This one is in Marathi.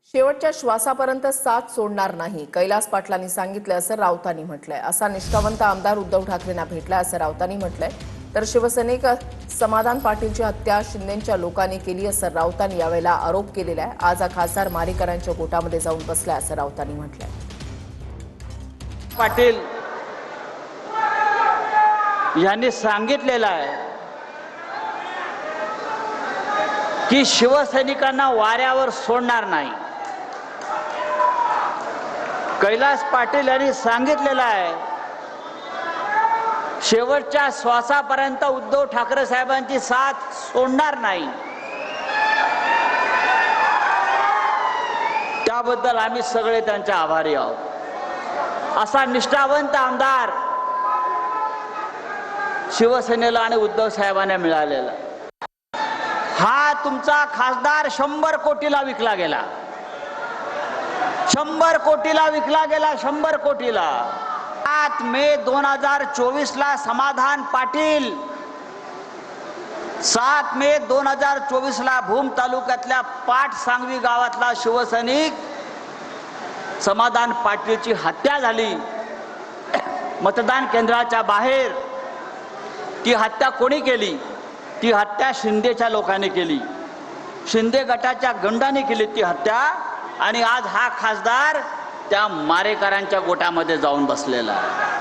शेवटच्या श्वासापर्यंत साथ सोडणार नाही, कैलास पाटलांनी सांगितलं असं राऊतांनी म्हटलंय। असा निष्ठावंत आमदार उद्धव ठाकरेंना भेटला असं राऊतांनी म्हटलंय। तर शिवसेनेक समाधान पाटीलची हत्या शिंदेच्या लोकांनी केली असं राऊतांनी यावेळेला आरोप केलेला आहे। आज हा खासदार मारेकरांच्या गोटामध्ये जाऊन बसलाय असं राऊतांनी म्हटलंय। पाटील यांनी सांगितलेलं आहे की शिवसैनिकांना वाऱ्यावर सोडणार नाही। कैलास पाटील यांनी सांगितलेलं आहे शेवटच्या श्वासापर्यंत उद्धव ठाकरे साहेबांची साथ सोडणार नाही। त्याबद्दल आम्ही सगळे त्यांचे आभारी आहोत। असा निष्ठावंत आमदार शिवसेनेला आणि उद्धव साहेबांना मिळालेला। हा तुमचा खासदार 100 कोटीला विकला गेला, 100 कोटीला विकला गेला, 100 कोटीला। 7 मे 2024 ला समाधान पाटील 7 मे 2024 ला भूम तालुक्यातल्या पाटसांगवी गावातला शिवसैनिक समाधान पाटीलची हत्या झाली। मतदान केंद्राच्या बाहेर ती हत्या कोणी केली? ती हत्या शिंदेच्या लोकांनी केली, शिंदे गटाच्या गंडाने केली ती हत्या। आणि आज हा खासदार त्या मारेकरांच्या गोटामध्ये जाऊन बसलेला आहे।